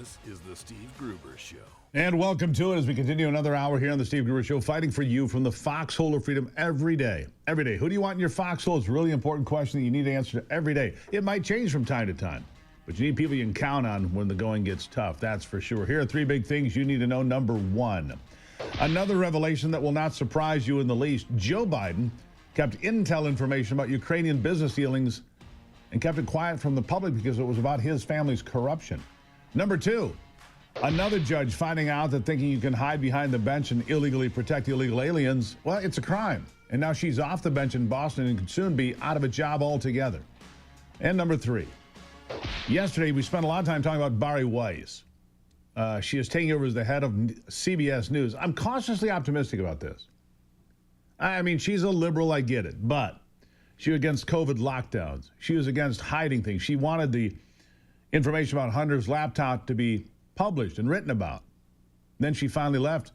This is the Steve Gruber Show. And welcome to it as we continue another hour here on the Steve Gruber Show, fighting for you from the Foxhole of Freedom every day. Every day. Who do you want in your foxhole? It's a really important question that you need to answer every day. It might change from time to time, but you need people you can count on when the going gets tough. That's for sure. Here are three big things you need to know. Number one, another revelation that will not surprise you in the least. Joe Biden kept intel information about Ukrainian business dealings and kept it quiet from the public because it was about his family's corruption. Number two, another judge finding out that thinking you can hide behind the bench and illegally protect illegal aliens, well, it's a crime. And now she's off the bench in Boston and could soon be out of a job altogether. And number three, yesterday we spent a lot of time talking about Bari Weiss. She is taking over as the head of CBS News. I'm cautiously optimistic about this. I mean, she's a liberal, I get it, but she was against COVID lockdowns. She was against hiding things. She wanted the information about Hunter's laptop to be published and written about. Then she finally left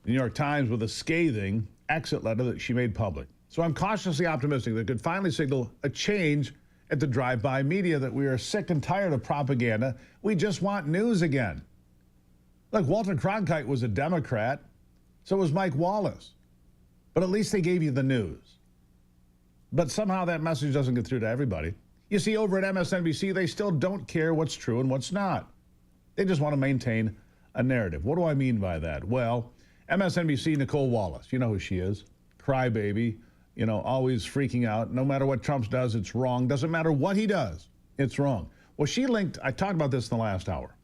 the New York Times with a scathing exit letter that she made public. So I'm cautiously optimistic that it could finally signal a change at the drive-by media, that we are sick and tired of propaganda. We just want news again. Look, Walter Cronkite was a Democrat, so was Mike Wallace. But at least they gave you the news. But somehow that message doesn't get through to everybody. You see, over at MSNBC, they still don't care what's true and what's not. They just want to maintain a narrative. What do I mean by that? Well, MSNBC, Nicole Wallace, you know who she is. Crybaby, you know, always freaking out. No matter what Trump does, it's wrong. Doesn't matter what he does, it's wrong. Well, she linked, I talked about this in the last hour.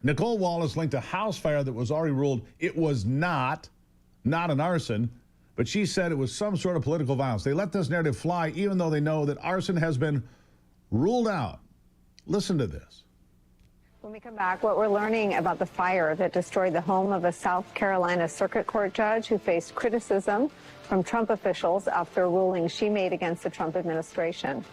Nicole Wallace linked a house fire that was already ruled it was not an arson, but she said it was some sort of political violence. They let this narrative fly even though they know that arson has been ruled out. Listen to this. When we come back, what we're learning about the fire that destroyed the home of a South Carolina Circuit Court judge who faced criticism from Trump officials after a ruling she made against the Trump administration.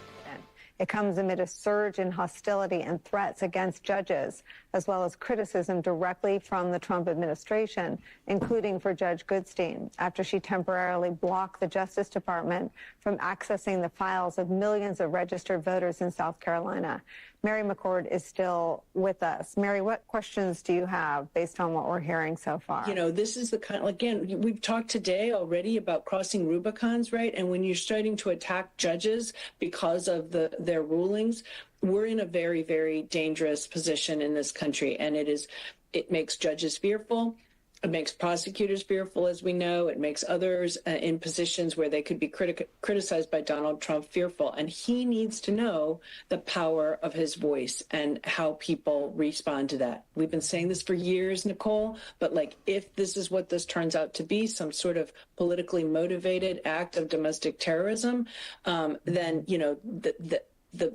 It comes amid a surge in hostility and threats against judges, as well as criticism directly from the Trump administration, including for Judge Goodstein, after she temporarily blocked the Justice Department from accessing the files of millions of registered voters in South Carolina. Mary McCord is still with us. Mary, what questions do you have based on what we're hearing so far? You know, this is the kind, again, we've talked today already about crossing Rubicons, right? And when you're starting to attack judges because of their rulings, we're in a very, very dangerous position in this country. And it makes judges fearful. It makes prosecutors fearful, as we know. It makes others in positions where they could be criticized by Donald Trump fearful. And he needs to know the power of his voice and how people respond to that. We've been saying this for years, Nicole, but if this is what this turns out to be, some sort of politically motivated act of domestic terrorism, then, you know, the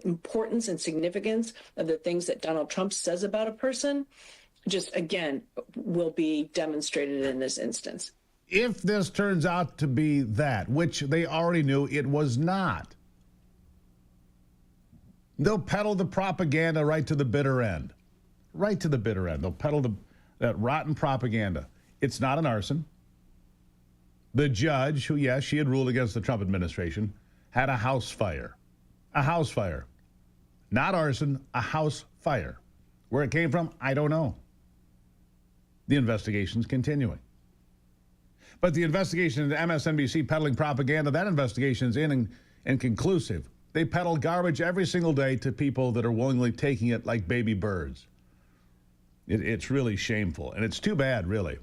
importance and significance of the things that Donald Trump says about a person just, again, will be demonstrated in this instance. If this turns out to be that, which they already knew it was not, they'll peddle the propaganda right to the bitter end. Right to the bitter end. They'll peddle that rotten propaganda. It's not an arson. The judge, who, yes, she had ruled against the Trump administration, had a house fire. A house fire. Not arson, a house fire. Where it came from, I don't know. The investigation's continuing. But the investigation into MSNBC peddling propaganda, that investigation is in and conclusive. They peddle garbage every single day to people that are willingly taking it like baby birds. It's really shameful, and it's too bad, really.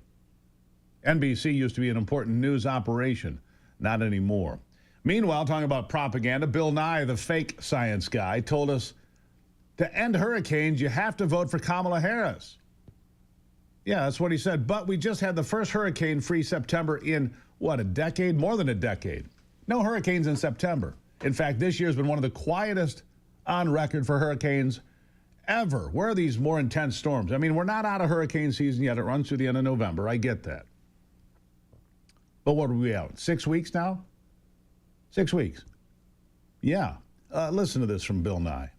NBC used to be an important news operation, not anymore. Meanwhile, talking about propaganda, Bill Nye, the fake science guy, told us to end hurricanes, you have to vote for Kamala Harris. Yeah, that's what he said. But we just had the first hurricane-free September in, what, a decade? More than a decade. No hurricanes in September. In fact, this year's been one of the quietest on record for hurricanes ever. Where are these more intense storms? I mean, we're not out of hurricane season yet. It runs through the end of November. I get that. But what are we out? 6 weeks now? 6 weeks. Yeah. Listen to this from Bill Nye.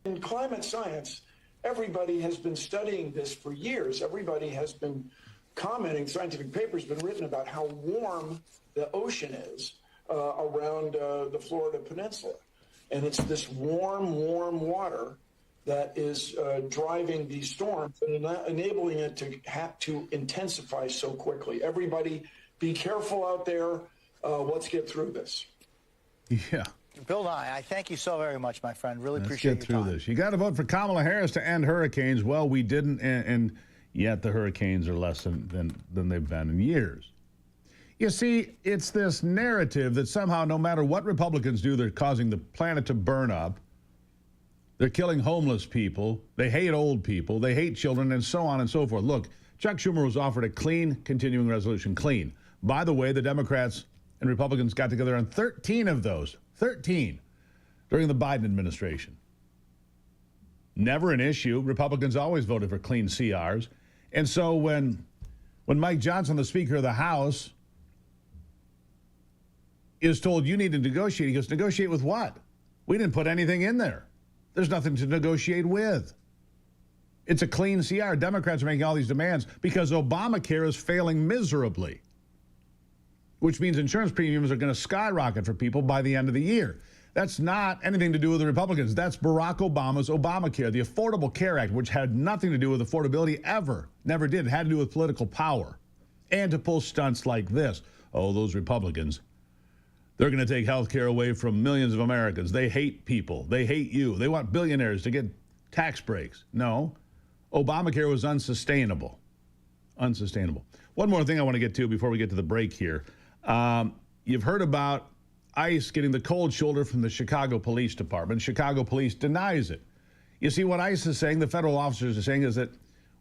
In climate science, everybody has been studying this for years. Everybody has been commenting, scientific papers have been written about how warm the ocean is around the Florida Peninsula. And it's this warm, warm water that is driving these storms and enabling it to have to intensify so quickly. Everybody, be careful out there. Let's get through this. Yeah. Bill Nye, I thank you so very much, my friend. Really Let's appreciate get your through time. this. You got to vote for Kamala Harris to end hurricanes. Well, we didn't, and yet the hurricanes are less than they've been in years. You see, it's this narrative that somehow, no matter what Republicans do, they're causing the planet to burn up. They're killing homeless people. They hate old people. They hate children, and so on and so forth. Look, Chuck Schumer was offered a clean continuing resolution. Clean. By the way, the Democrats and Republicans got together on 13 of those. 13 during the Biden administration. Never an issue. Republicans always voted for clean CRs. And so when Mike Johnson, the Speaker of the House, is told you need to negotiate, he goes, negotiate with what? We didn't put anything in there. There's nothing to negotiate with. It's a clean CR. Democrats are making all these demands because Obamacare is failing miserably, which means insurance premiums are going to skyrocket for people by the end of the year. That's not anything to do with the Republicans. That's Barack Obama's Obamacare, the Affordable Care Act, which had nothing to do with affordability ever. Never did. It had to do with political power and to pull stunts like this. Oh, those Republicans, they're going to take health care away from millions of Americans. They hate people. They hate you. They want billionaires to get tax breaks. No, Obamacare was unsustainable. Unsustainable. One more thing I want to get to before we get to the break here. You've heard about ICE getting the cold shoulder from the Chicago Police Department. Chicago Police denies it. You see, what ICE is saying, the federal officers are saying, is that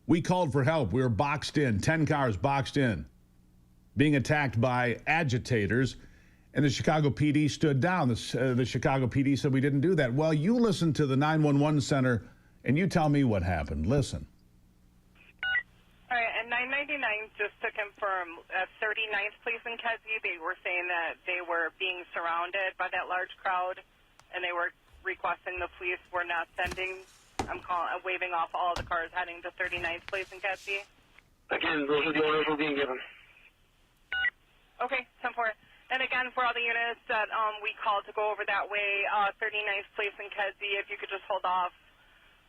we called for help. We were boxed in, 10 cars boxed in, being attacked by agitators, and the Chicago PD stood down. The Chicago PD said we didn't do that. Well, you listen to the 911 center, and you tell me what happened. Listen. All right, and 999, just to confirm, 39th Place in Kedzie, they were saying that they were being surrounded by that large crowd, and they were requesting the police were not sending, waving off all the cars heading to 39th Place in Kedzie. Again, those are the orders we're being given. Okay, 10-4. And again, for all the units that we called to go over that way, 39th Place in Kedzie, if you could just hold off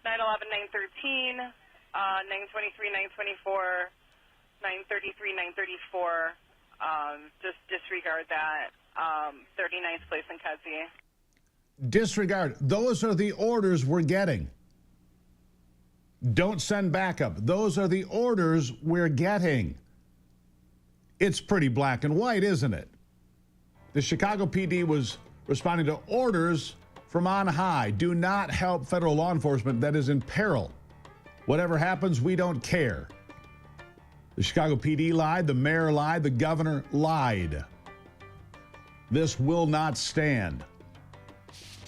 911, 913. 923, 924, 933, 934. Just disregard that. 39th Place in Kedzie. Disregard. Those are the orders we're getting. Don't send backup. Those are the orders we're getting. It's pretty black and white, isn't it? The Chicago PD was responding to orders from on high. Do not help federal law enforcement that is in peril. Whatever happens, we don't care. The Chicago PD lied, the mayor lied, the governor lied. This will not stand.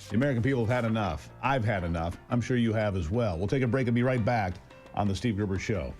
The American people have had enough. I've had enough. I'm sure you have as well. We'll take a break and be right back on The Steve Gruber Show.